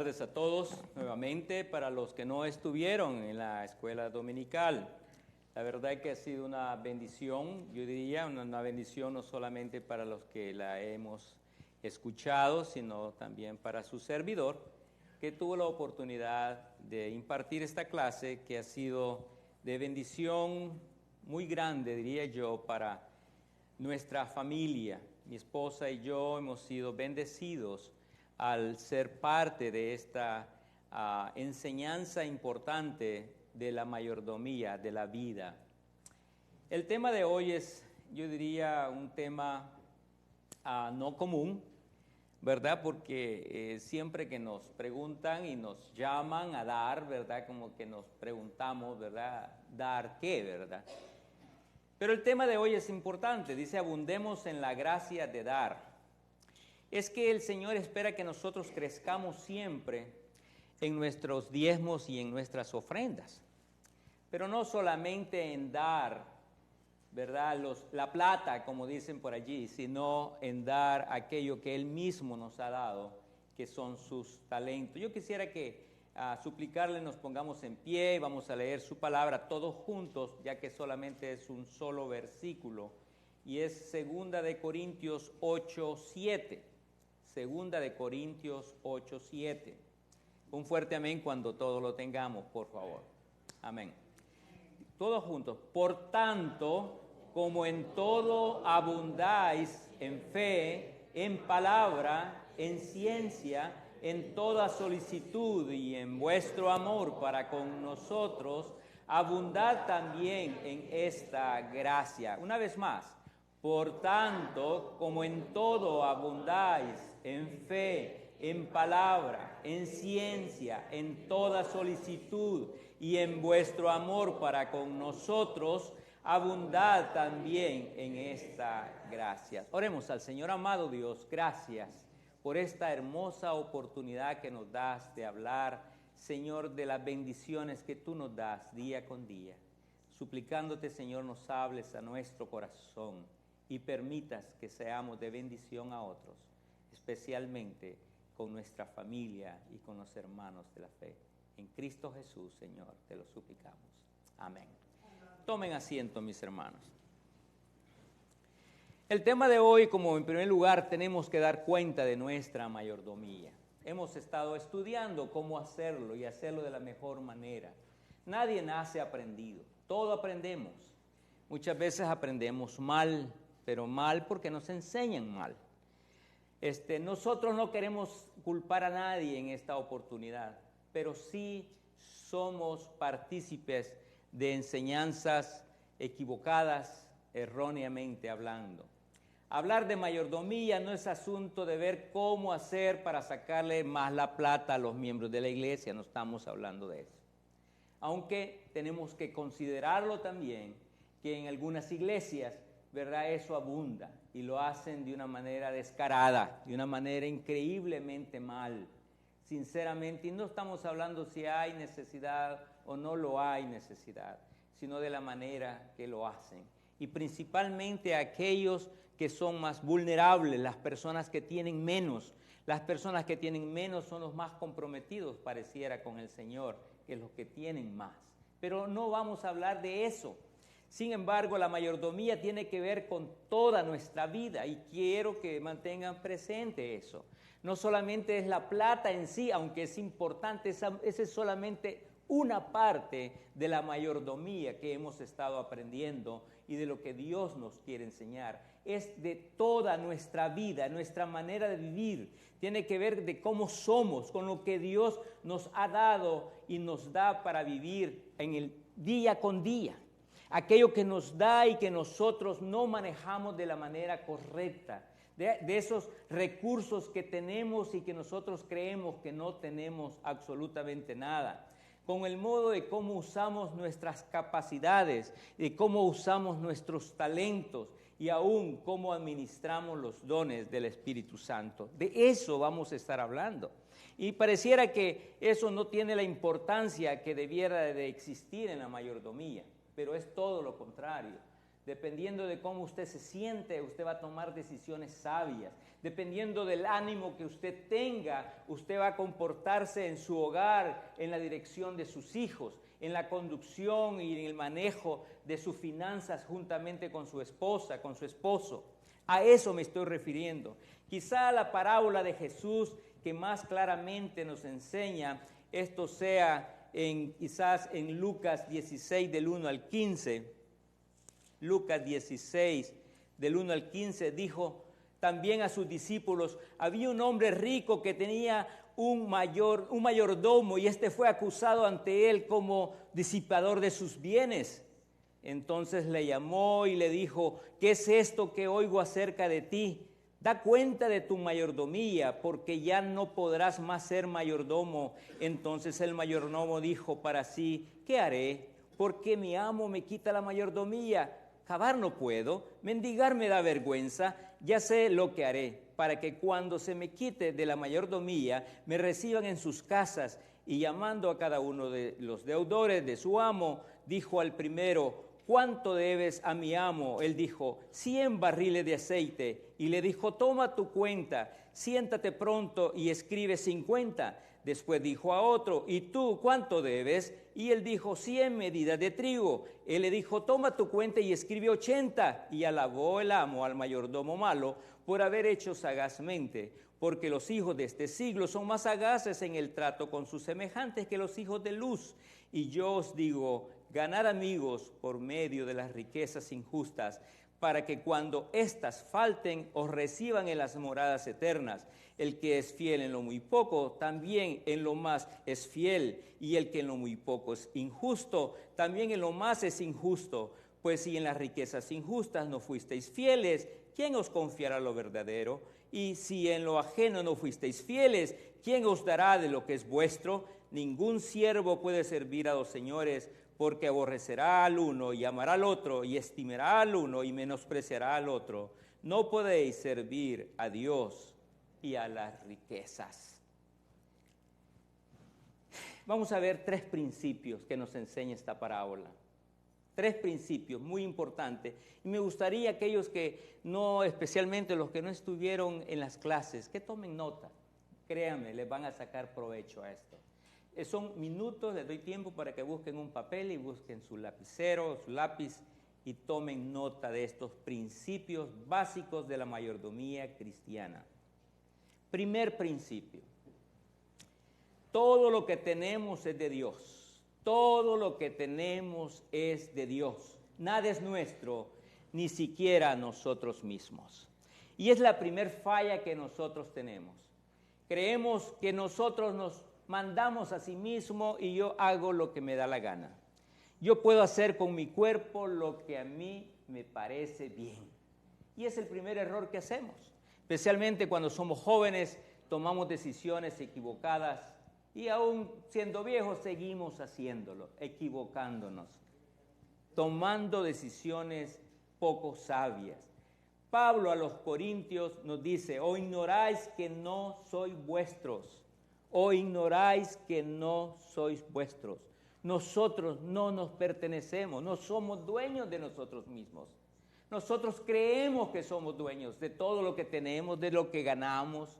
Buenas tardes a todos nuevamente. Para los que no estuvieron en la escuela dominical, la verdad es que ha sido una bendición, yo diría una bendición no solamente para los que la hemos escuchado, sino también para su servidor, que tuvo la oportunidad de impartir esta clase, que ha sido de bendición muy grande, diría yo, para nuestra familia. Mi esposa y yo hemos sido bendecidos al ser parte de esta enseñanza importante de la mayordomía de la vida. El tema de hoy es, yo diría, un tema no común, ¿verdad? Porque siempre que nos preguntan y nos llaman a dar, ¿verdad? Como que nos preguntamos, ¿verdad? ¿Dar qué, verdad? Pero el tema de hoy es importante, dice, abundemos en la gracia de dar. Es que el Señor espera que nosotros crezcamos siempre en nuestros diezmos y en nuestras ofrendas. Pero no solamente en dar, ¿verdad? La plata, como dicen por allí, sino en dar aquello que Él mismo nos ha dado, que son sus talentos. Yo quisiera que suplicarle nos pongamos en pie y vamos a leer su palabra todos juntos, ya que solamente es un solo versículo, y es 2 de Corintios 8:7. 2 de Corintios 8:7. Un fuerte amén cuando todos lo tengamos, por favor. Amén. Todos juntos. Por tanto, como en todo abundáis en fe, en palabra, en ciencia, en toda solicitud y en vuestro amor para con nosotros, abundad también en esta gracia. Una vez más. Por tanto, como en todo abundáis en fe, en palabra, en ciencia, en toda solicitud y en vuestro amor para con nosotros, abundad también en esta gracia. Oremos al Señor. Amado Dios, gracias por esta hermosa oportunidad que nos das de hablar, Señor, de las bendiciones que tú nos das día con día. Suplicándote, Señor, nos hables a nuestro corazón y permitas que seamos de bendición a otros, especialmente con nuestra familia y con los hermanos de la fe. En Cristo Jesús, Señor, te lo suplicamos. Amén. Tomen asiento, mis hermanos. El tema de hoy, como en primer lugar, tenemos que dar cuenta de nuestra mayordomía. Hemos estado estudiando cómo hacerlo y hacerlo de la mejor manera. Nadie nace aprendido, todo aprendemos. Muchas veces aprendemos mal, pero mal porque nos enseñan mal. Nosotros no queremos culpar a nadie en esta oportunidad, pero sí somos partícipes de enseñanzas equivocadas, erróneamente hablando. Hablar de mayordomía no es asunto de ver cómo hacer para sacarle más la plata a los miembros de la iglesia, no estamos hablando de eso. Aunque tenemos que considerarlo también, que en algunas iglesias, ¿verdad? Eso abunda y lo hacen de una manera descarada, de una manera increíblemente mal, sinceramente. Y no estamos hablando si hay necesidad o no lo hay necesidad, sino de la manera que lo hacen. Y principalmente aquellos que son más vulnerables, las personas que tienen menos. Las personas que tienen menos son los más comprometidos, pareciera, con el Señor, que los que tienen más. Pero no vamos a hablar de eso. Sin embargo, la mayordomía tiene que ver con toda nuestra vida y quiero que mantengan presente eso. No solamente es la plata en sí, aunque es importante, esa es solamente una parte de la mayordomía que hemos estado aprendiendo y de lo que Dios nos quiere enseñar. Es de toda nuestra vida, nuestra manera de vivir. Tiene que ver de cómo somos, con lo que Dios nos ha dado y nos da para vivir en el día con día. Aquello que nos da y que nosotros no manejamos de la manera correcta, de esos recursos que tenemos y que nosotros creemos que no tenemos absolutamente nada, con el modo de cómo usamos nuestras capacidades, de cómo usamos nuestros talentos y aún cómo administramos los dones del Espíritu Santo. De eso vamos a estar hablando. Y pareciera que eso no tiene la importancia que debiera de existir en la mayordomía. Pero es todo lo contrario. Dependiendo de cómo usted se siente, usted va a tomar decisiones sabias. Dependiendo del ánimo que usted tenga, usted va a comportarse en su hogar, en la dirección de sus hijos, en la conducción y en el manejo de sus finanzas juntamente con su esposa, con su esposo. A eso me estoy refiriendo. Quizá la parábola de Jesús que más claramente nos enseña esto sea quizás en Lucas 16 del 1 al 15. Lucas 16 del 1 al 15 dijo también a sus discípulos: había un hombre rico que tenía un mayordomo, y este fue acusado ante él como disipador de sus bienes. Entonces le llamó y le dijo: ¿qué es esto que oigo acerca de ti? Da cuenta de tu mayordomía, porque ya no podrás más ser mayordomo. Entonces el mayordomo dijo para sí: ¿qué haré? Porque mi amo me quita la mayordomía. Cavar no puedo, mendigar me da vergüenza. Ya sé lo que haré, para que cuando se me quite de la mayordomía, me reciban en sus casas. Y llamando a cada uno de los deudores de su amo, dijo al primero: ¿cuánto debes a mi amo? Él dijo: 100 barriles de aceite. Y le dijo: toma tu cuenta, siéntate pronto y escribe 50. Después dijo a otro: ¿y tú cuánto debes? Y él dijo: 100 medidas de trigo. Él le dijo: toma tu cuenta y escribe 80. Y alabó el amo al mayordomo malo por haber hecho sagazmente, porque los hijos de este siglo son más sagaces en el trato con sus semejantes que los hijos de luz. Y yo os digo: ganar amigos por medio de las riquezas injustas, para que cuando éstas falten os reciban en las moradas eternas. El que es fiel en lo muy poco, también en lo más es fiel, y el que en lo muy poco es injusto, también en lo más es injusto. Pues si en las riquezas injustas no fuisteis fieles, ¿quién os confiará lo verdadero? Y si en lo ajeno no fuisteis fieles, ¿quién os dará de lo que es vuestro? Ningún siervo puede servir a dos señores, porque aborrecerá al uno y amará al otro, y estimará al uno y menospreciará al otro. No podéis servir a Dios y a las riquezas. Vamos a ver 3 principios que nos enseña esta parábola. 3 principios muy importantes. Y me gustaría aquellos que no, especialmente los que no estuvieron en las clases, que tomen nota. Créanme, les van a sacar provecho a esto. Son minutos, les doy tiempo para que busquen un papel y busquen su lapicero, su lápiz, y tomen nota de estos principios básicos de la mayordomía cristiana. Primer principio: todo lo que tenemos es de Dios. Todo lo que tenemos es de Dios. Nada es nuestro, ni siquiera nosotros mismos. Y es la primer falla que nosotros tenemos. Creemos que nosotros nos mandamos a sí mismo y yo hago lo que me da la gana. Yo puedo hacer con mi cuerpo lo que a mí me parece bien. Y es el primer error que hacemos. Especialmente cuando somos jóvenes, tomamos decisiones equivocadas y aún siendo viejos seguimos haciéndolo, equivocándonos, tomando decisiones poco sabias. Pablo a los Corintios nos dice: ¿o ignoráis que no sois vuestros? ¿O ignoráis que no sois vuestros? Nosotros no nos pertenecemos, no somos dueños de nosotros mismos. Nosotros creemos que somos dueños de todo lo que tenemos, de lo que ganamos,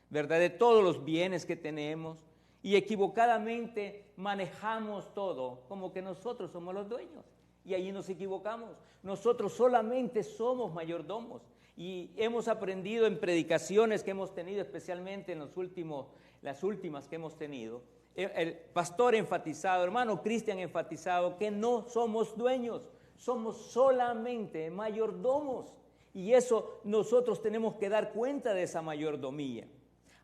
¿verdad? De todos los bienes que tenemos, y equivocadamente manejamos todo como que nosotros somos los dueños, y allí nos equivocamos. Nosotros solamente somos mayordomos, y hemos aprendido en predicaciones que hemos tenido, especialmente en las últimas que hemos tenido, el pastor enfatizado, hermano Cristian enfatizado, que no somos dueños, somos solamente mayordomos, y eso nosotros tenemos que dar cuenta de esa mayordomía.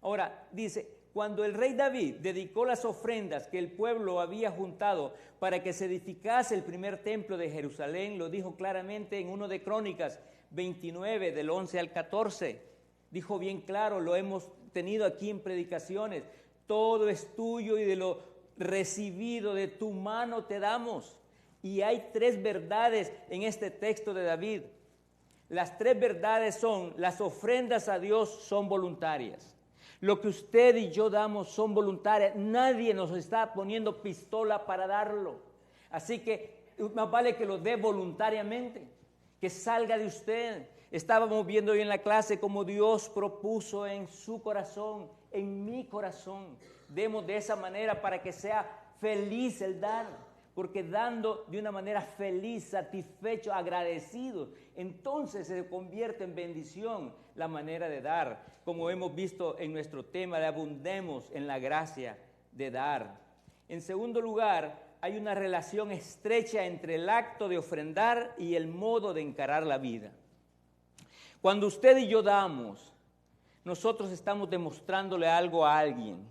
Ahora, dice, cuando el rey David dedicó las ofrendas que el pueblo había juntado para que se edificase el primer templo de Jerusalén, lo dijo claramente en 1 de Crónicas 29, del 11 al 14. Dijo bien claro, lo hemos tenido aquí en predicaciones: todo es tuyo y de lo recibido de tu mano te damos. Y hay 3 verdades en este texto de David. Las 3 verdades son: las ofrendas a Dios son voluntarias. Lo que usted y yo damos son voluntarias. Nadie nos está poniendo pistola para darlo. Así que más vale que lo dé voluntariamente. que salga de usted. Estábamos viendo hoy en la clase cómo Dios propuso en su corazón, en mi corazón. Demos de esa manera para que sea feliz el dar, porque dando de una manera feliz, satisfecho, agradecido, entonces se convierte en bendición la manera de dar, como hemos visto en nuestro tema de abundemos en la gracia de dar. En segundo lugar, hay una relación estrecha entre el acto de ofrendar y el modo de encarar la vida. Cuando usted y yo damos, nosotros estamos demostrándole algo a alguien,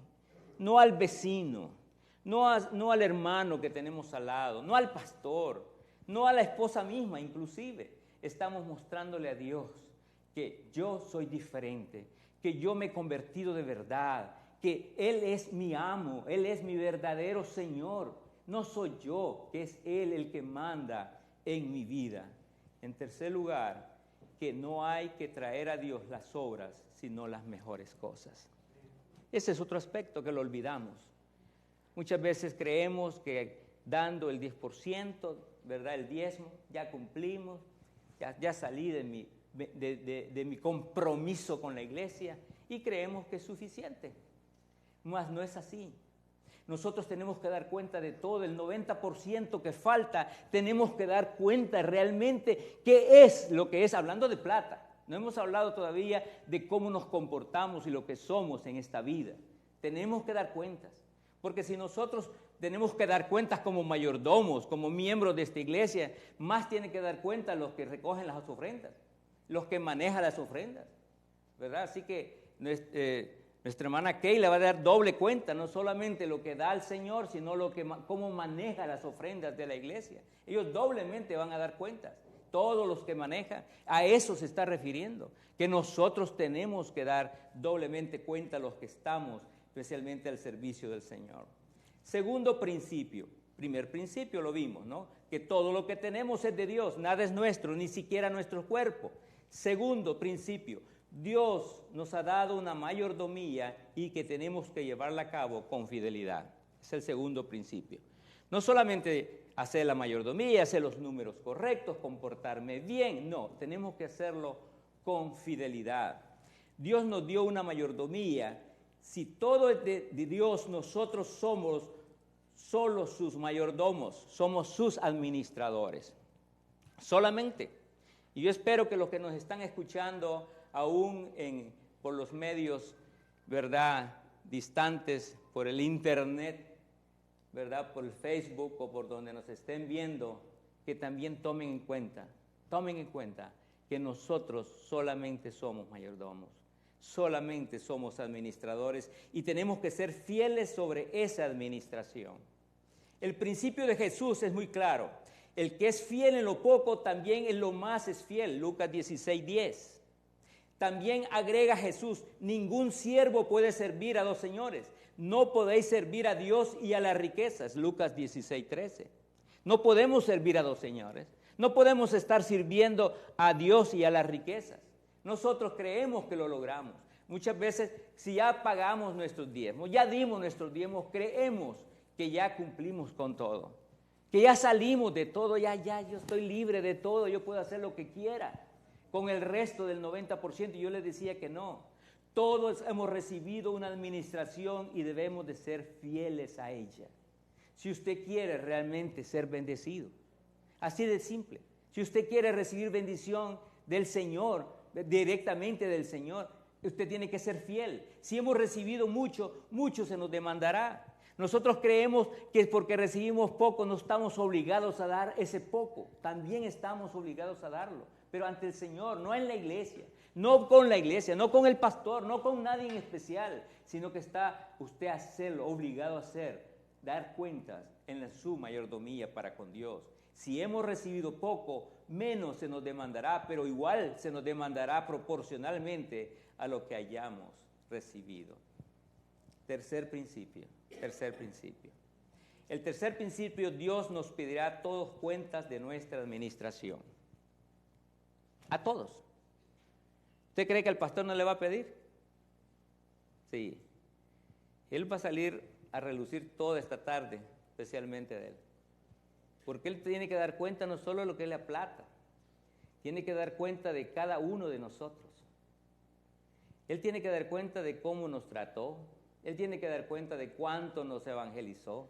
no al vecino, no al hermano que tenemos al lado, no al pastor, no a la esposa misma inclusive. Estamos mostrándole a Dios que yo soy diferente, que yo me he convertido de verdad, que Él es mi amo, Él es mi verdadero Señor. No soy yo, que es Él el que manda en mi vida. En tercer lugar, que no hay que traer a Dios las obras, sino las mejores cosas. Ese es otro aspecto que lo olvidamos. Muchas veces creemos que dando el 10%, ¿verdad? El diezmo, ya cumplimos, ya salí de mi compromiso con la iglesia y creemos que es suficiente. Mas no es así. Nosotros tenemos que dar cuenta de todo, el 90% que falta, tenemos que dar cuenta realmente qué es lo que es, hablando de plata. No hemos hablado todavía de cómo nos comportamos y lo que somos en esta vida. Tenemos que dar cuentas, porque si nosotros tenemos que dar cuentas como mayordomos, como miembros de esta iglesia, más tienen que dar cuenta los que recogen las ofrendas, los que manejan las ofrendas, ¿verdad? Así que nuestra hermana Keila va a dar doble cuenta, no solamente lo que da al Señor, sino cómo maneja las ofrendas de la iglesia. Ellos doblemente van a dar cuentas, todos los que manejan, a eso se está refiriendo, que nosotros tenemos que dar doblemente cuenta a los que estamos, especialmente al servicio del Señor. Segundo principio, primer principio lo vimos, ¿no? Que todo lo que tenemos es de Dios, nada es nuestro, ni siquiera nuestro cuerpo. Segundo principio, Dios nos ha dado una mayordomía y que tenemos que llevarla a cabo con fidelidad. Es el segundo principio. No solamente hacer la mayordomía, hacer los números correctos, comportarme bien, no, tenemos que hacerlo con fidelidad. Dios nos dio una mayordomía. Si todo es de Dios, nosotros somos solo sus mayordomos, somos sus administradores. Solamente. Y yo espero que los que nos están escuchando aún por los medios, ¿verdad?, distantes, por el internet, ¿verdad?, por el Facebook o por donde nos estén viendo, que también tomen en cuenta que nosotros solamente somos mayordomos, solamente somos administradores y tenemos que ser fieles sobre esa administración. El principio de Jesús es muy claro. El que es fiel en lo poco, también en lo más es fiel. Lucas 16:10. También agrega Jesús, ningún siervo puede servir a dos señores. No podéis servir a Dios y a las riquezas. Lucas 16:13. No podemos servir a dos señores. No podemos estar sirviendo a Dios y a las riquezas. Nosotros creemos que lo logramos. Muchas veces, si ya pagamos nuestros diezmos, ya dimos nuestros diezmos, creemos que ya cumplimos con todo. Que ya salimos de todo, ya yo estoy libre de todo, yo puedo hacer lo que quiera. Con el resto del 90%, yo les decía que no. Todos hemos recibido una administración y debemos de ser fieles a ella. Si usted quiere realmente ser bendecido, así de simple. Si usted quiere recibir bendición del Señor, directamente del Señor, usted tiene que ser fiel. Si hemos recibido mucho, mucho se nos demandará. Nosotros creemos que porque recibimos poco no estamos obligados a dar ese poco. También estamos obligados a darlo, pero ante el Señor, no en la iglesia, no con la iglesia, no con el pastor, no con nadie en especial, sino que está usted a hacerlo, obligado a hacer, dar cuentas en su mayordomía para con Dios. Si hemos recibido poco, menos se nos demandará, pero igual se nos demandará proporcionalmente a lo que hayamos recibido. Tercer principio. El tercer principio, Dios nos pedirá a todos cuentas de nuestra administración. A todos. ¿Usted cree que el pastor no le va a pedir? Sí. Él va a salir a relucir toda esta tarde, especialmente de él. Porque él tiene que dar cuenta no solo de lo que es la plata, tiene que dar cuenta de cada uno de nosotros. Él tiene que dar cuenta de cómo nos trató. Él tiene que dar cuenta de cuánto nos evangelizó,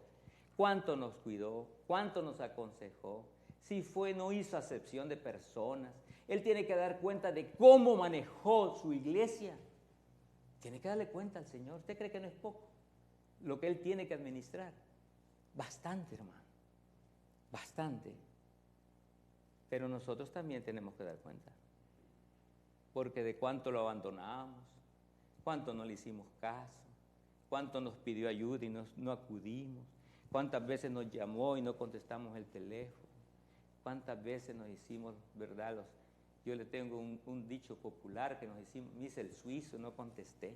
cuánto nos cuidó, cuánto nos aconsejó. Si no hizo acepción de personas. Él tiene que dar cuenta de cómo manejó su iglesia. Tiene que darle cuenta al Señor. ¿Usted cree que no es poco lo que Él tiene que administrar? Bastante, hermano. Bastante. Pero nosotros también tenemos que dar cuenta. Porque de cuánto lo abandonamos, cuánto no le hicimos caso, cuánto nos pidió ayuda y no acudimos, cuántas veces nos llamó y no contestamos el teléfono, cuántas veces nos hicimos, ¿verdad? Yo le tengo un dicho popular que nos hicimos, me hice el suizo, no contesté.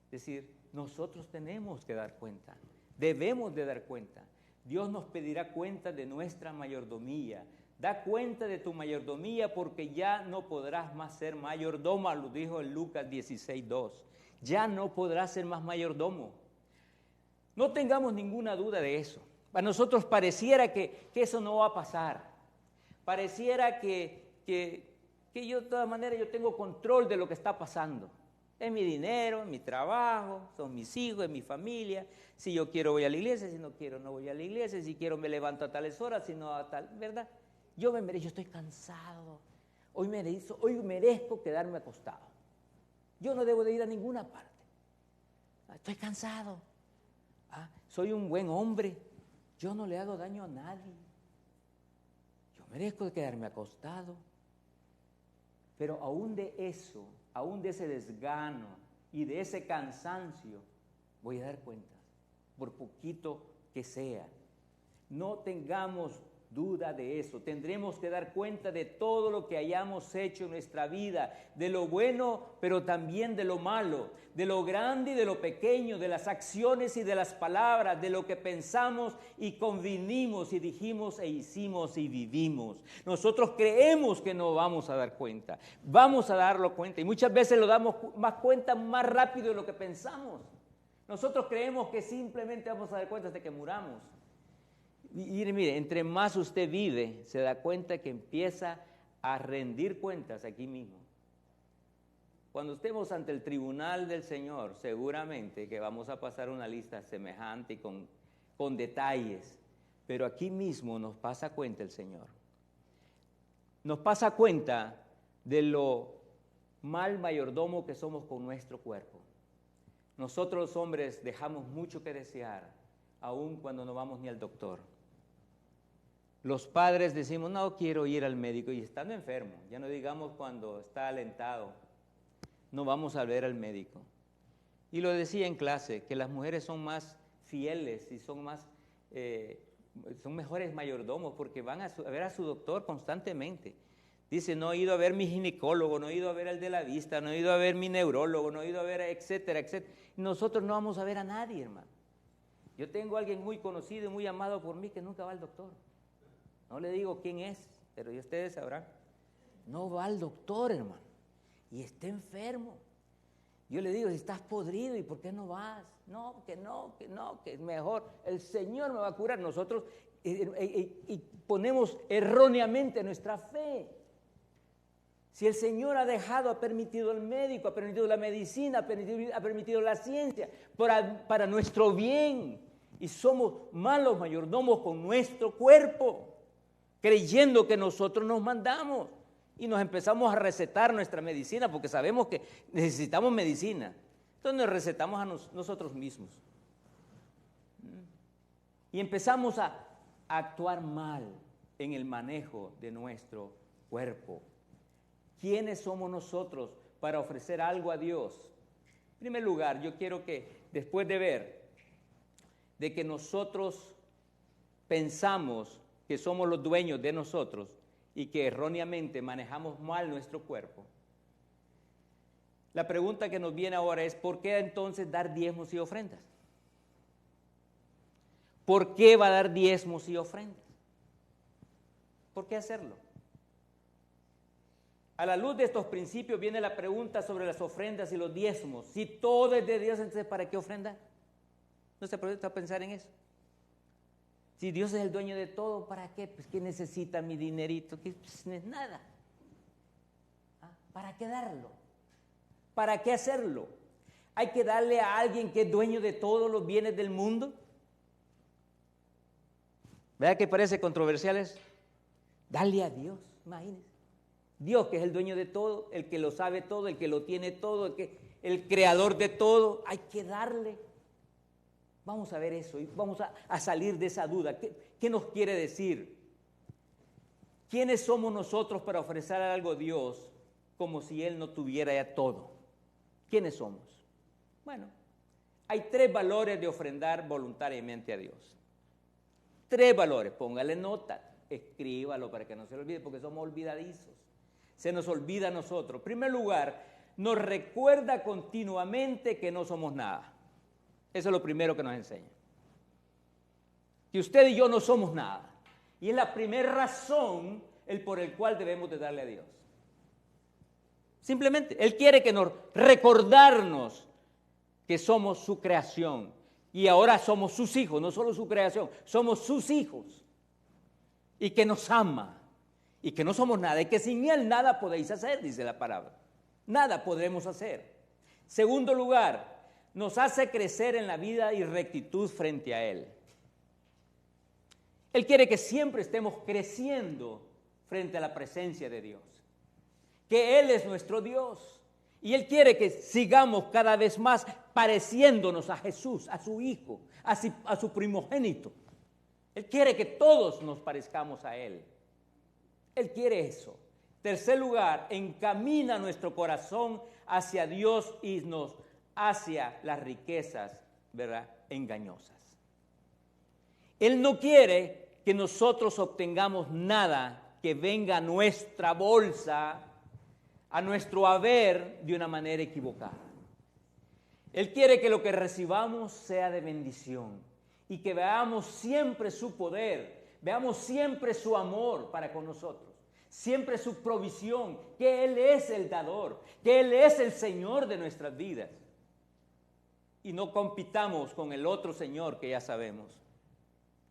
Es decir, nosotros tenemos que dar cuenta, debemos de dar cuenta. Dios nos pedirá cuenta de nuestra mayordomía. Da cuenta de tu mayordomía porque ya no podrás más ser mayordomo, lo dijo en Lucas 16:2. Ya no podrás ser más mayordomo. No tengamos ninguna duda de eso. A nosotros pareciera que eso no va a pasar. Pareciera que yo de todas maneras yo tengo control de lo que está pasando. Es mi dinero, es mi trabajo, son mis hijos, es mi familia. Si yo quiero voy a la iglesia, si no quiero no voy a la iglesia, si quiero me levanto a tales horas, si no a tal, ¿verdad? Yo estoy cansado, hoy merezco quedarme acostado. Yo no debo de ir a ninguna parte. Estoy cansado. Soy un buen hombre, yo no le hago daño a nadie. Yo merezco quedarme acostado. Pero aún de eso, aún de ese desgano y de ese cansancio, voy a dar cuentas, por poquito que sea. No tengamos duda de eso. Tendremos que dar cuenta de todo lo que hayamos hecho en nuestra vida, de lo bueno, pero también de lo malo, de lo grande y de lo pequeño, de las acciones y de las palabras, de lo que pensamos y convinimos y dijimos e hicimos y vivimos. Nosotros creemos que no vamos a dar cuenta, vamos a darlo cuenta y muchas veces lo damos más cuenta más rápido de lo que pensamos. Nosotros creemos que simplemente vamos a dar cuenta hasta que muramos. Y mire, entre más usted vive, se da cuenta que empieza a rendir cuentas aquí mismo. Cuando estemos ante el tribunal del Señor, seguramente que vamos a pasar una lista semejante y con detalles, pero aquí mismo nos pasa cuenta el Señor. Nos pasa cuenta de lo mal mayordomo que somos con nuestro cuerpo. Nosotros los hombres dejamos mucho que desear, aun cuando no vamos ni al doctor. Los padres decimos, no quiero ir al médico y estando enfermo, ya no digamos cuando está alentado, no vamos a ver al médico. Y lo decía en clase, que las mujeres son más fieles y son mejores mayordomos porque van a ver a su doctor constantemente. Dice, no he ido a ver mi ginecólogo, no he ido a ver al de la vista, no he ido a ver mi neurólogo, no he ido a ver, etcétera, etcétera. Nosotros no vamos a ver a nadie, hermano. Yo tengo a alguien muy conocido y muy amado por mí que nunca va al doctor. No le digo quién es, pero ustedes sabrán. No va al doctor, hermano, y está enfermo. Yo le digo, si estás podrido, ¿y por qué no vas? No, que es mejor. El Señor me va a curar. Nosotros y ponemos erróneamente nuestra fe. Si el Señor ha permitido el médico, ha permitido la medicina, ha permitido la ciencia para nuestro bien, y somos malos mayordomos con nuestro cuerpo, creyendo que nosotros nos mandamos y nos empezamos a recetar nuestra medicina porque sabemos que necesitamos medicina. Entonces nos recetamos a nosotros mismos. Y empezamos a actuar mal en el manejo de nuestro cuerpo. ¿Quiénes somos nosotros para ofrecer algo a Dios? En primer lugar, yo quiero que después de ver de que nosotros pensamos que somos los dueños de nosotros y que erróneamente manejamos mal nuestro cuerpo, la pregunta que nos viene ahora es, ¿por qué entonces dar diezmos y ofrendas? ¿Por qué va a dar diezmos y ofrendas? ¿Por qué hacerlo? A la luz de estos principios viene la pregunta sobre las ofrendas y los diezmos. Si todo es de Dios, entonces ¿para qué ofrendar? ¿No se puede pensar en eso? Si Dios es el dueño de todo, ¿para qué? Pues ¿qué necesita mi dinerito? Pues no es nada. ¿Para qué darlo? ¿Para qué hacerlo? ¿Hay que darle a alguien que es dueño de todos los bienes del mundo? ¿Verdad que parece controversial eso? Darle a Dios, imagínense. Dios, que es el dueño de todo, el que lo sabe todo, el que lo tiene todo, el creador de todo, hay que darle. Vamos a ver eso y vamos a salir de esa duda. ¿Qué nos quiere decir? ¿Quiénes somos nosotros para ofrecer algo a Dios como si Él no tuviera ya todo? ¿Quiénes somos? Bueno, hay 3 valores de ofrendar voluntariamente a Dios. 3 valores, póngale nota, escríbalo para que no se lo olvide, porque somos olvidadizos. Se nos olvida a nosotros. En primer lugar, nos recuerda continuamente que no somos nada. Eso es lo primero que nos enseña. Que usted y yo no somos nada. Y es la primera razón por el cual debemos de darle a Dios. Simplemente, Él quiere que nos recordarnos que somos su creación. Y ahora somos sus hijos, no solo su creación, somos sus hijos. Y que nos ama. Y que no somos nada. Y que sin Él nada podéis hacer, dice la palabra. Nada podremos hacer. Segundo lugar, nos hace crecer en la vida y rectitud frente a Él. Él quiere que siempre estemos creciendo frente a la presencia de Dios. Que Él es nuestro Dios. Y Él quiere que sigamos cada vez más pareciéndonos a Jesús, a su Hijo, a su primogénito. Él quiere que todos nos parezcamos a Él. Él quiere eso. Tercer lugar, encamina nuestro corazón hacia Dios y nos hacia las riquezas, ¿verdad?, engañosas. Él no quiere que nosotros obtengamos nada que venga a nuestra bolsa, a nuestro haber, de una manera equivocada. Él quiere que lo que recibamos sea de bendición y que veamos siempre su poder, veamos siempre su amor para con nosotros, siempre su provisión, que Él es el dador, que Él es el Señor de nuestras vidas. Y no compitamos con el otro Señor que ya sabemos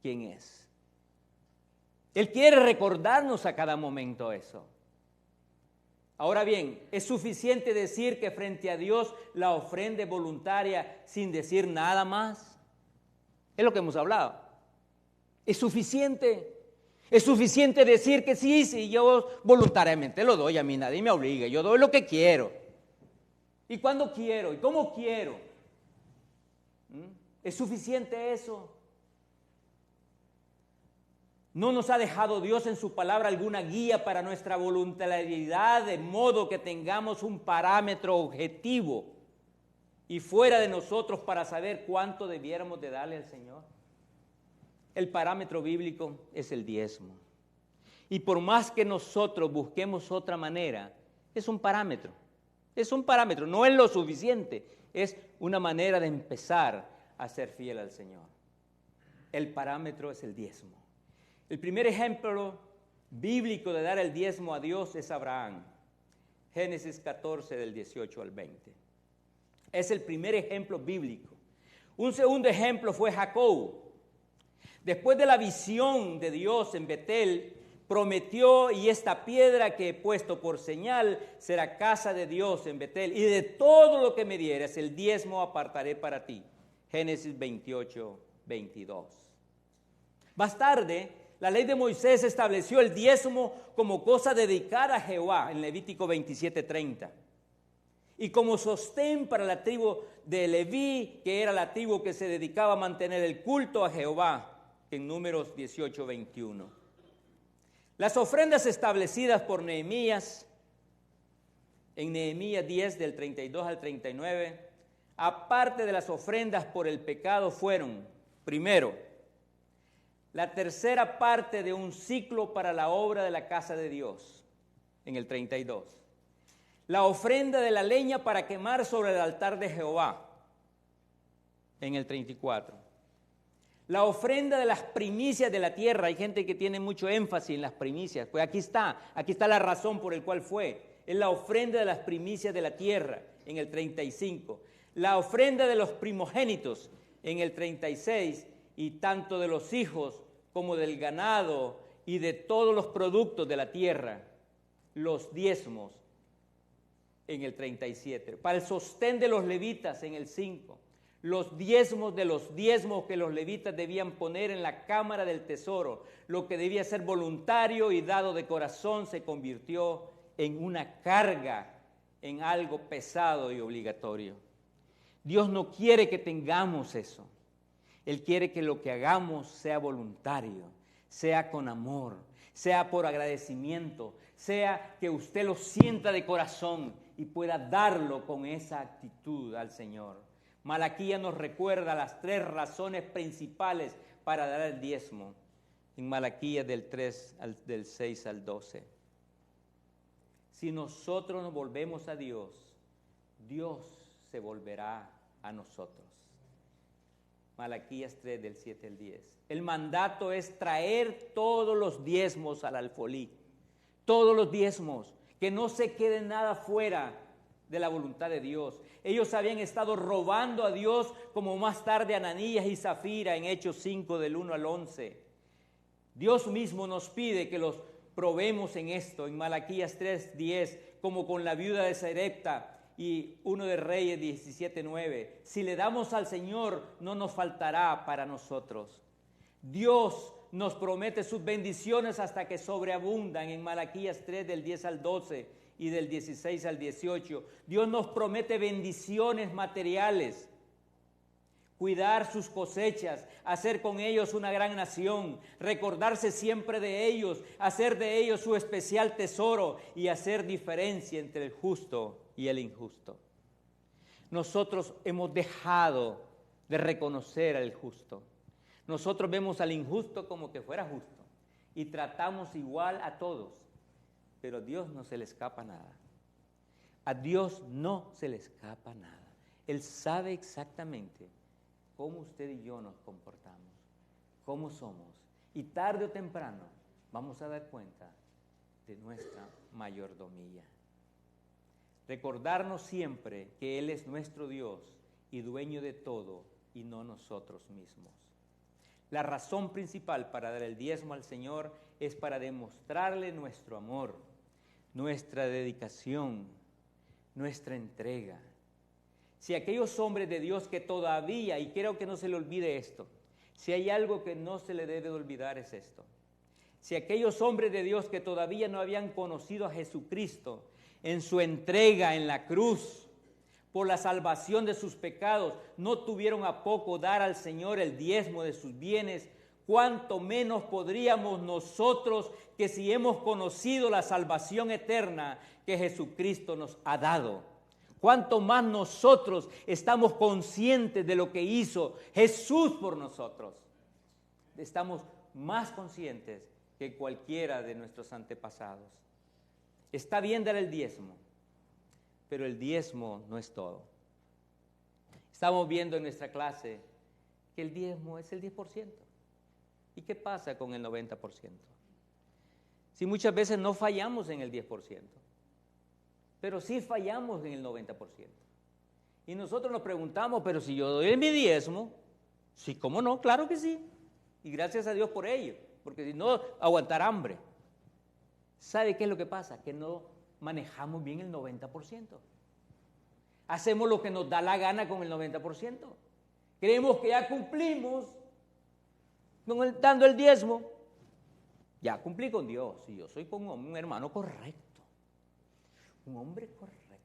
quién es. Él quiere recordarnos a cada momento eso. Ahora bien, ¿es suficiente decir que frente a Dios la ofrenda es voluntaria sin decir nada más? Es lo que hemos hablado. ¿Es suficiente? ¿Es suficiente decir que sí, yo voluntariamente lo doy, a mí nadie me obliga, yo doy lo que quiero? ¿Y cuándo quiero? ¿Y cómo quiero? ¿Es suficiente eso? ¿No nos ha dejado Dios en su palabra alguna guía para nuestra voluntariedad, de modo que tengamos un parámetro objetivo y fuera de nosotros para saber cuánto debiéramos de darle al Señor? El parámetro bíblico es el diezmo. Y por más que nosotros busquemos otra manera, es un parámetro. Es un parámetro, no es lo suficiente, es una manera de empezar a ser fiel al Señor. El parámetro es el diezmo. El primer ejemplo bíblico de dar el diezmo a Dios es Abraham. Génesis 14, del 18 al 20. Es el primer ejemplo bíblico. Un segundo ejemplo fue Jacob. Después de la visión de Dios en Betel, prometió: y esta piedra que he puesto por señal será casa de Dios en Betel, y de todo lo que me dieres, el diezmo apartaré para ti. Génesis 28, 22. Más tarde, la ley de Moisés estableció el diezmo como cosa dedicada a Jehová en Levítico 27, 30. Y como sostén para la tribu de Leví, que era la tribu que se dedicaba a mantener el culto a Jehová, en Números 18, 21. Las ofrendas establecidas por Nehemías, en Nehemías 10, del 32 al 39, aparte de las ofrendas por el pecado, fueron, primero, la tercera parte de un ciclo para la obra de la casa de Dios, en el 32. La ofrenda de la leña para quemar sobre el altar de Jehová, en el 34. La ofrenda de las primicias de la tierra. Hay gente que tiene mucho énfasis en las primicias. Pues aquí está la razón por la cual fue. Es la ofrenda de las primicias de la tierra, en el 35. La ofrenda de los primogénitos, en el 36. Y tanto de los hijos como del ganado y de todos los productos de la tierra, los diezmos, en el 37. Para el sostén de los levitas en el 5. Los diezmos de los diezmos que los levitas debían poner en la cámara del tesoro. Lo que debía ser voluntario y dado de corazón se convirtió en una carga, en algo pesado y obligatorio. Dios no quiere que tengamos eso. Él quiere que lo que hagamos sea voluntario, sea con amor, sea por agradecimiento, sea que usted lo sienta de corazón y pueda darlo con esa actitud al Señor. Malaquías nos recuerda las 3 razones principales para dar el diezmo. En Malaquías del 6 al 12. Si nosotros nos volvemos a Dios, Dios se volverá a nosotros. Malaquías 3 del 7 al 10. El mandato es traer todos los diezmos al alfolí. Todos los diezmos, que no se quede nada fuera de la voluntad de Dios. Ellos habían estado robando a Dios, como más tarde Ananías y Zafira en Hechos 5 del 1 al 11. Dios mismo nos pide que los probemos en esto, en Malaquías 3:10, como con la viuda de Sarepta y 1 de Reyes 17:9. Si le damos al Señor, no nos faltará para nosotros. Dios nos promete sus bendiciones hasta que sobreabundan en Malaquías 3 del 10 al 12 y del 16 al 18. Dios nos promete bendiciones materiales, cuidar sus cosechas, hacer con ellos una gran nación, recordarse siempre de ellos, hacer de ellos su especial tesoro y hacer diferencia entre el justo y el injusto. Nosotros hemos dejado de reconocer al justo. Nosotros vemos al injusto como que fuera justo y tratamos igual a todos, pero a Dios no se le escapa nada. A Dios no se le escapa nada. Él sabe exactamente cómo usted y yo nos comportamos, cómo somos, y tarde o temprano vamos a dar cuenta de nuestra mayordomía. Recordarnos siempre que Él es nuestro Dios y dueño de todo y no nosotros mismos. La razón principal para dar el diezmo al Señor es para demostrarle nuestro amor, nuestra dedicación, nuestra entrega. Si aquellos hombres de Dios que todavía, y quiero que no se le olvide esto, si hay algo que no se le debe olvidar es esto. Si aquellos hombres de Dios que todavía no habían conocido a Jesucristo en su entrega en la cruz, por la salvación de sus pecados, no tuvieron a poco dar al Señor el diezmo de sus bienes, cuánto menos podríamos nosotros, que si hemos conocido la salvación eterna que Jesucristo nos ha dado. Cuánto más nosotros estamos conscientes de lo que hizo Jesús por nosotros. Estamos más conscientes que cualquiera de nuestros antepasados. Está bien dar el diezmo, pero el diezmo no es todo. Estamos viendo en nuestra clase que el diezmo es el 10%. ¿Y qué pasa con el 90%? Si muchas veces no fallamos en el 10%, pero sí fallamos en el 90%. Y nosotros nos preguntamos, pero si yo doy mi diezmo, sí, ¿cómo no? Claro que sí. Y gracias a Dios por ello, porque si no, aguantar hambre. ¿Sabe qué es lo que pasa? Que no manejamos bien el 90%. Hacemos lo que nos da la gana con el 90%. Creemos que ya cumplimos dando el diezmo. Ya cumplí con Dios y yo soy como un hermano correcto, un hombre correcto.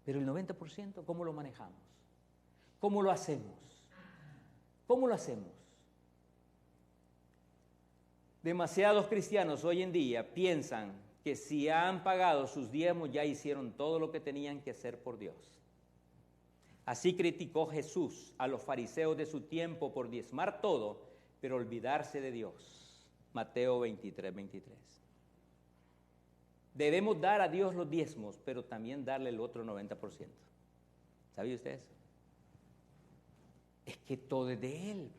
Pero el 90%, ¿cómo lo manejamos? ¿Cómo lo hacemos? ¿Cómo lo hacemos? Demasiados cristianos hoy en día piensan que si han pagado sus diezmos ya hicieron todo lo que tenían que hacer por Dios. Así criticó Jesús a los fariseos de su tiempo por diezmar todo, pero olvidarse de Dios. Mateo 23:23. Debemos dar a Dios los diezmos, pero también darle el otro 90%. ¿Sabía usted eso? Es que todo es de Él.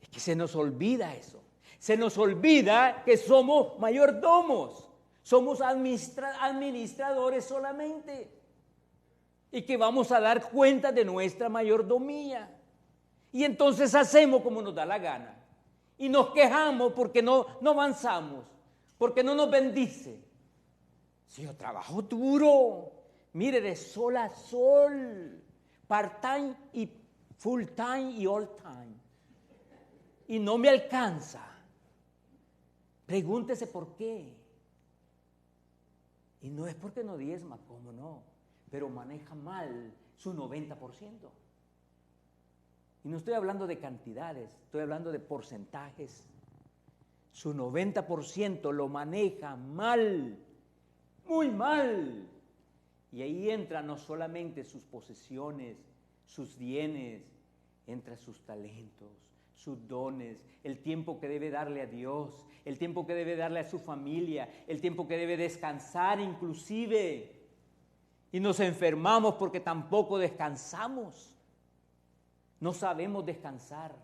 Es que se nos olvida eso. Se nos olvida que somos mayordomos, somos administradores solamente y que vamos a dar cuenta de nuestra mayordomía. Y entonces hacemos como nos da la gana y nos quejamos porque no avanzamos, porque no nos bendice. Si yo trabajo duro, mire, de sol a sol, part-time y full-time y all-time, y no me alcanza. Pregúntese por qué. Y no es porque no diezma, ¿cómo no? Pero maneja mal su 90%. Y no estoy hablando de cantidades, estoy hablando de porcentajes. Su 90% lo maneja mal, muy mal. Y ahí entra no solamente sus posesiones, sus bienes, entra sus talentos, sus dones, el tiempo que debe darle a Dios, el tiempo que debe darle a su familia, el tiempo que debe descansar inclusive. Y nos enfermamos porque tampoco descansamos. No sabemos descansar.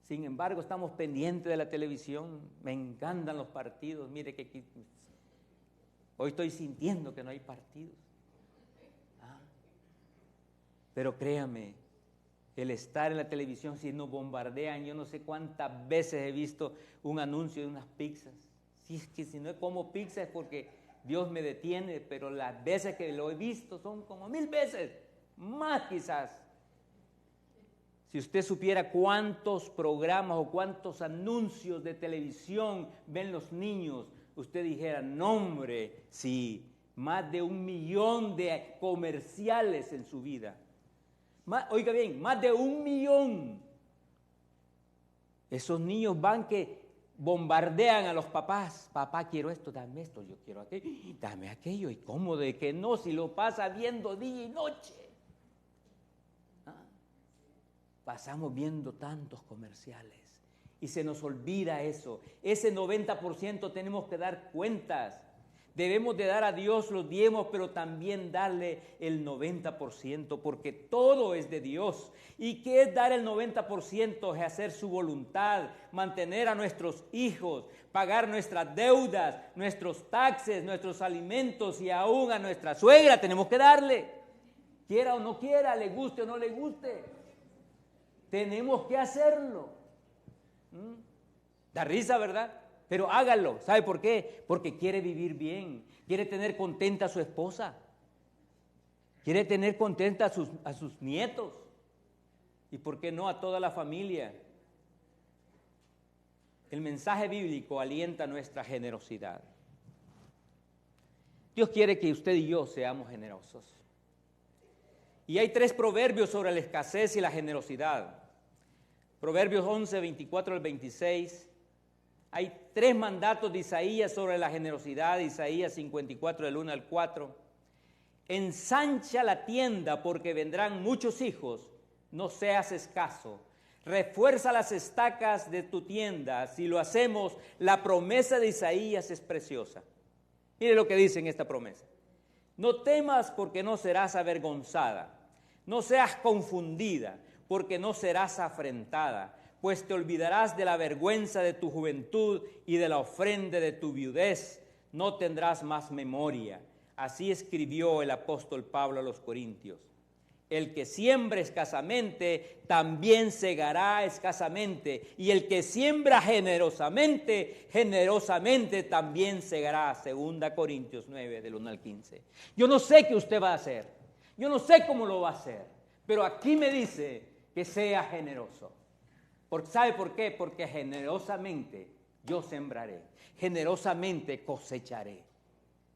Sin embargo, estamos pendientes de la televisión. Me encantan los partidos. Mire que aquí, hoy estoy sintiendo que no hay partidos. Pero créame, el estar en la televisión, si nos bombardean, yo no sé cuántas veces he visto un anuncio de unas pizzas. Si es que si no como pizza es porque Dios me detiene, pero las veces que lo he visto son como 1000 veces, más quizás. Si usted supiera cuántos programas o cuántos anuncios de televisión ven los niños, usted dijera, no hombre, sí, más de 1 millón de comerciales en su vida. Oiga bien, más de 1 millón. Esos niños van que bombardean a los papás. Papá, quiero esto, dame esto, yo quiero aquello, dame aquello. ¿Y cómo de que no? Si lo pasa viendo día y noche. Pasamos viendo tantos comerciales y se nos olvida eso. Ese 90% tenemos que dar cuentas. Debemos de dar a Dios los diezmos, pero también darle el 90%, porque todo es de Dios. ¿Y qué es dar el 90%? Es hacer su voluntad, mantener a nuestros hijos, pagar nuestras deudas, nuestros taxes, nuestros alimentos y aún a nuestra suegra tenemos que darle. Quiera o no quiera, le guste o no le guste. Tenemos que hacerlo. Da risa, ¿verdad? Pero hágalo. ¿Sabe por qué? Porque quiere vivir bien. Quiere tener contenta a su esposa. Quiere tener contenta a sus nietos. Y por qué no a toda la familia. El mensaje bíblico alienta nuestra generosidad. Dios quiere que usted y yo seamos generosos. Y hay 3 proverbios sobre la escasez y la generosidad. Proverbios 11, 24 al 26. Hay 3 mandatos de Isaías sobre la generosidad. Isaías 54, del 1 al 4. Ensancha la tienda porque vendrán muchos hijos. No seas escaso. Refuerza las estacas de tu tienda. Si lo hacemos, la promesa de Isaías es preciosa. Mire lo que dice en esta promesa. No temas porque no serás avergonzada. No seas confundida porque no serás afrentada, pues te olvidarás de la vergüenza de tu juventud y de la ofrenda de tu viudez. No tendrás más memoria. Así escribió el apóstol Pablo a los Corintios. El que siembra escasamente, también segará escasamente. Y el que siembra generosamente, generosamente también segará. 2 Corintios 9, del 1 al 15. Yo no sé qué usted va a hacer. Yo no sé cómo lo va a hacer. Pero aquí me dice que sea generoso. ¿Sabe por qué? Porque generosamente yo sembraré. Generosamente cosecharé.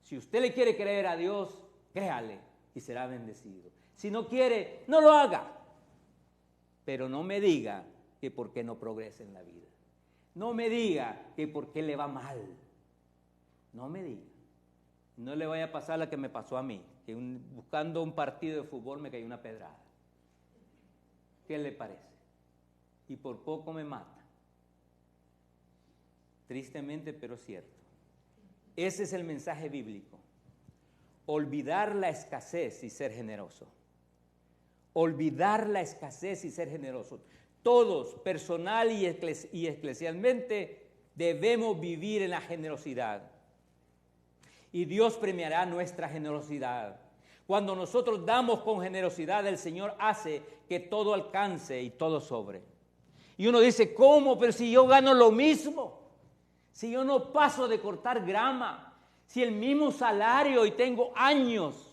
Si usted le quiere creer a Dios, créale y será bendecido. Si no quiere, no lo haga. Pero no me diga que por qué no progresa en la vida. No me diga que por qué le va mal. No me diga. No le vaya a pasar la que me pasó a mí, que buscando un partido de fútbol me cayó una pedrada. ¿Qué le parece? Y por poco me mata. Tristemente, pero cierto. Ese es el mensaje bíblico. Olvidar la escasez y ser generoso. Olvidar la escasez y ser generoso. Todos, personal y eclesialmente, debemos vivir en la generosidad. Y Dios premiará nuestra generosidad. Cuando nosotros damos con generosidad, el Señor hace que todo alcance y todo sobre. Y uno dice, ¿cómo? Pero si yo gano lo mismo. Si yo no paso de cortar grama. Si el mismo salario y tengo años.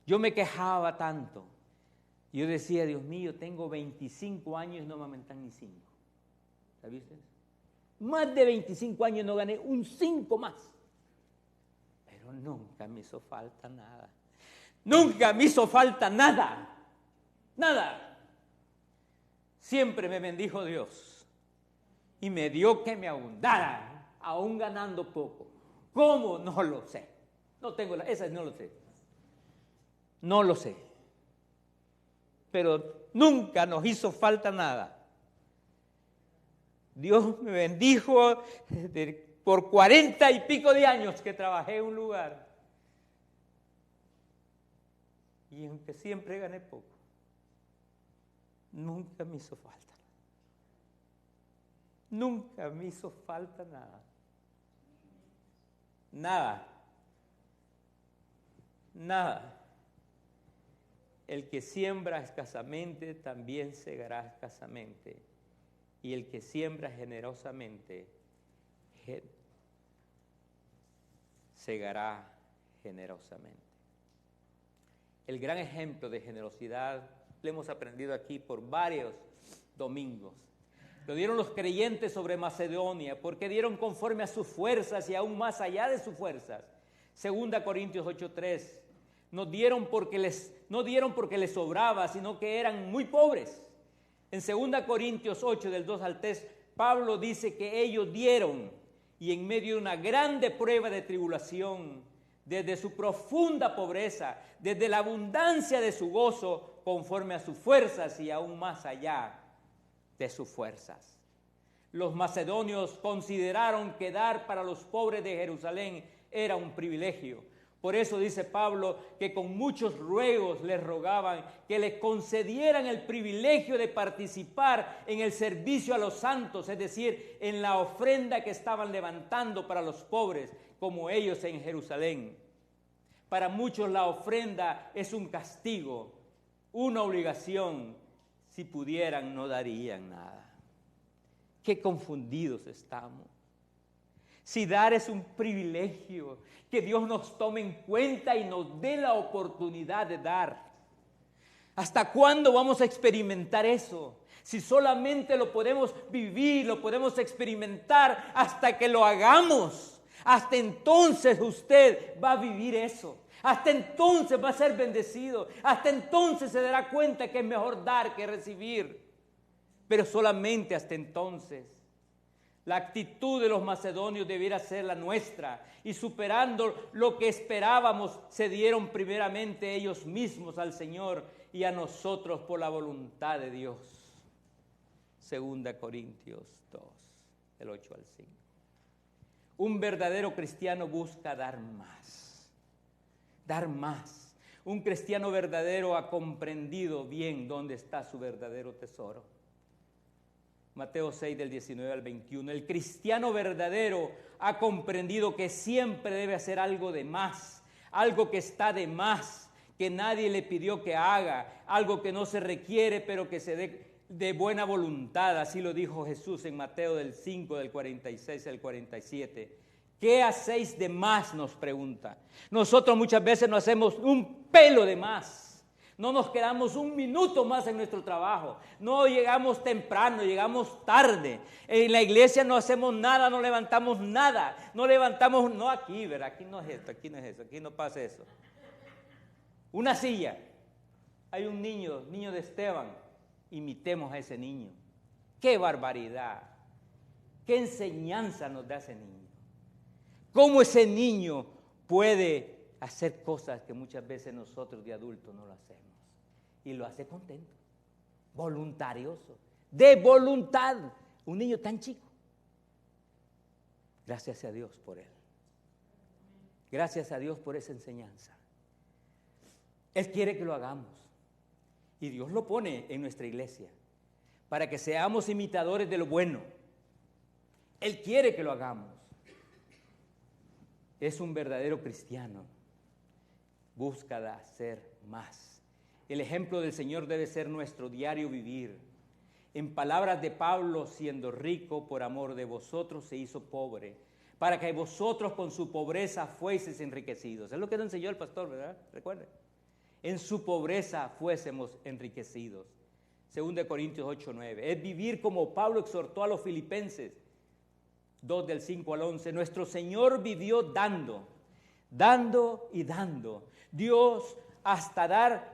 Yo me quejaba tanto. Yo decía, Dios mío, tengo 25 años y no me aumentan ni 5. ¿Sabía usted? Más de 25 años no gané un 5 más. Pero nunca me hizo falta nada. Nunca me hizo falta nada. Nada. Siempre me bendijo Dios. Y me dio que me abundara, aún ganando poco. ¿Cómo? No lo sé. No tengo esa no lo sé. No lo sé. Pero nunca nos hizo falta nada. Dios me bendijo por 40 y pico de años que trabajé en un lugar. Y aunque siempre gané poco, nunca me hizo falta. Nunca me hizo falta nada. Nada. Nada. El que siembra escasamente también segará escasamente. Y el que siembra generosamente segará generosamente. El gran ejemplo de generosidad lo hemos aprendido aquí por varios domingos. Lo dieron los creyentes sobre Macedonia, porque dieron conforme a sus fuerzas y aún más allá de sus fuerzas. 2 Corintios 8:3. No dieron porque les sobraba, sino que eran muy pobres. En 2 Corintios 8, del 2 al 3, Pablo dice que ellos dieron, y en medio de una grande prueba de tribulación, desde su profunda pobreza, desde la abundancia de su gozo, conforme a sus fuerzas y aún más allá de sus fuerzas. Los macedonios consideraron que dar para los pobres de Jerusalén era un privilegio. Por eso dice Pablo que con muchos ruegos les rogaban que les concedieran el privilegio de participar en el servicio a los santos, es decir, en la ofrenda que estaban levantando para los pobres, como ellos en Jerusalén. Para muchos la ofrenda es un castigo, una obligación. Si pudieran, no darían nada. Qué confundidos estamos. Si dar es un privilegio, que Dios nos tome en cuenta y nos dé la oportunidad de dar. ¿Hasta cuándo vamos a experimentar eso? Si solamente lo podemos vivir, lo podemos experimentar hasta que lo hagamos. Hasta entonces usted va a vivir eso. Hasta entonces va a ser bendecido. Hasta entonces se dará cuenta que es mejor dar que recibir. Pero solamente hasta entonces. La actitud de los macedonios debiera ser la nuestra, y superando lo que esperábamos, se dieron primeramente ellos mismos al Señor y a nosotros por la voluntad de Dios. 2 Corintios 2, del 8 al 5. Un verdadero cristiano busca dar más. Dar más. Un cristiano verdadero ha comprendido bien dónde está su verdadero tesoro. Mateo 6, del 19 al 21. El cristiano verdadero ha comprendido que siempre debe hacer algo de más, algo que está de más, que nadie le pidió que haga, algo que no se requiere, pero que se dé de buena voluntad. Así lo dijo Jesús en Mateo del 5, del 46 al 47. ¿Qué hacéis de más?, nos pregunta. Nosotros muchas veces no hacemos un pelo de más. No nos quedamos un minuto más en nuestro trabajo. No llegamos temprano, llegamos tarde. En la iglesia no hacemos nada, no levantamos nada. No aquí, ¿verdad? Aquí no es esto, aquí no es eso, aquí no pasa eso. Una silla. Hay un niño de Esteban. Imitemos a ese niño. ¡Qué barbaridad! ¿Qué enseñanza nos da ese niño? ¿Cómo ese niño puede hacer cosas que muchas veces nosotros de adultos no lo hacemos? Y lo hace contento, voluntarioso, de voluntad. Un niño tan chico. Gracias a Dios por él. Gracias a Dios por esa enseñanza. Él quiere que lo hagamos. Y Dios lo pone en nuestra iglesia para que seamos imitadores de lo bueno. Él quiere que lo hagamos. Es un verdadero cristiano. Busca de hacer más. El ejemplo del Señor debe ser nuestro diario vivir. En palabras de Pablo, siendo rico por amor de vosotros, se hizo pobre, para que vosotros con su pobreza fueseis enriquecidos. Es lo que nos enseñó el pastor, ¿verdad? Recuerden. En su pobreza fuésemos enriquecidos. 2 Corintios 8:9. Es vivir como Pablo exhortó a los filipenses. 2 del 5 al 11. Nuestro Señor vivió dando y dando. Dios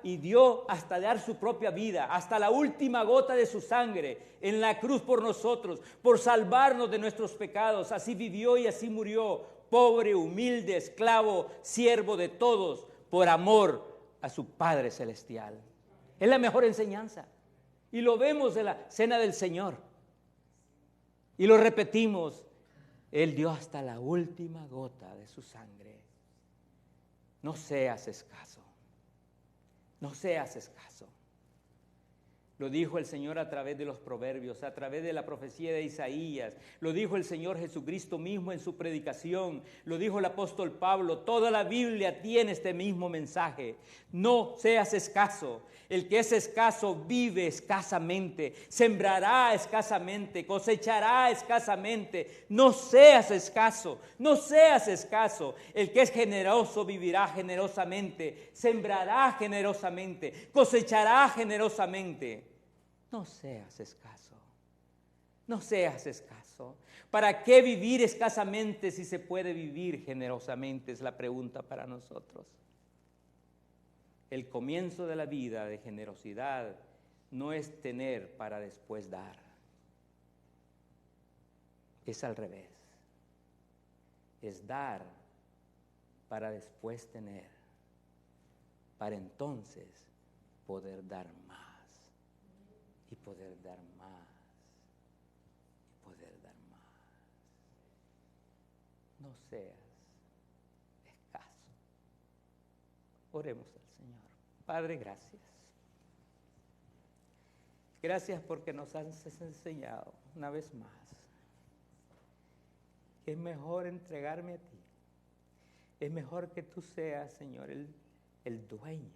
dio hasta dar su propia vida, hasta la última gota de su sangre en la cruz por nosotros, por salvarnos de nuestros pecados. Así vivió y así murió, pobre, humilde, esclavo, siervo de todos, por amor a su Padre Celestial. Es la mejor enseñanza. Y lo vemos en la cena del Señor. Y lo repetimos. Él dio hasta la última gota de su sangre. No seas escaso. No seas escaso. Lo dijo el Señor a través de los proverbios, a través de la profecía de Isaías. Lo dijo el Señor Jesucristo mismo en su predicación. Lo dijo el apóstol Pablo. Toda la Biblia tiene este mismo mensaje. No seas escaso. El que es escaso vive escasamente, sembrará escasamente, cosechará escasamente. No seas escaso, no seas escaso. El que es generoso vivirá generosamente, sembrará generosamente, cosechará generosamente. No seas escaso, no seas escaso. ¿Para qué vivir escasamente si se puede vivir generosamente? Es la pregunta para nosotros. El comienzo de la vida de generosidad no es tener para después dar. Es al revés. Es dar para después tener, para entonces poder dar más. Y poder dar más, y poder dar más. No seas escaso. Oremos al Señor. Padre, gracias. Gracias porque nos has enseñado una vez más que es mejor entregarme a ti. Es mejor que tú seas, Señor, el dueño.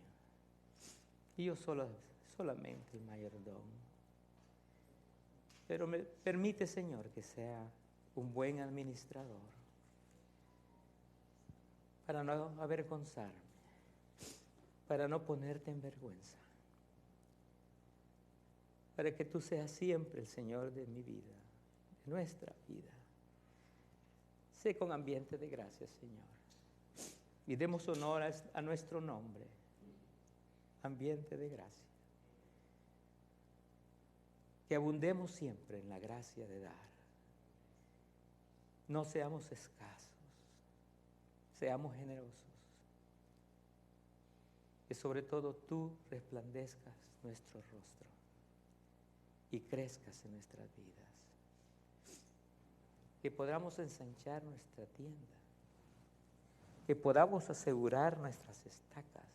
Y yo solamente el mayordomo. Pero me permite, Señor, que sea un buen administrador para no avergonzarme, para no ponerte en vergüenza, para que tú seas siempre el Señor de mi vida, de nuestra vida. Sé con ambiente de gracia, Señor, y demos honor a nuestro nombre, ambiente de gracia. Que abundemos siempre en la gracia de dar. No seamos escasos, seamos generosos. Que sobre todo tú resplandezcas nuestro rostro y crezcas en nuestras vidas. Que podamos ensanchar nuestra tienda. Que podamos asegurar nuestras estacas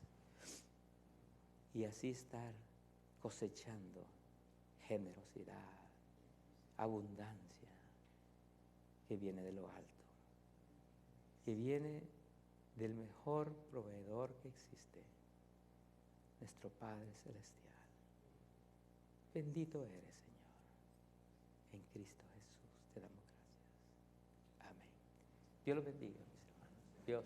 y así estar cosechando generosidad, abundancia que viene de lo alto, que viene del mejor proveedor que existe, nuestro Padre Celestial. Bendito eres, Señor. En Cristo Jesús te damos gracias. Amén. Dios los bendiga, mis hermanos. Dios.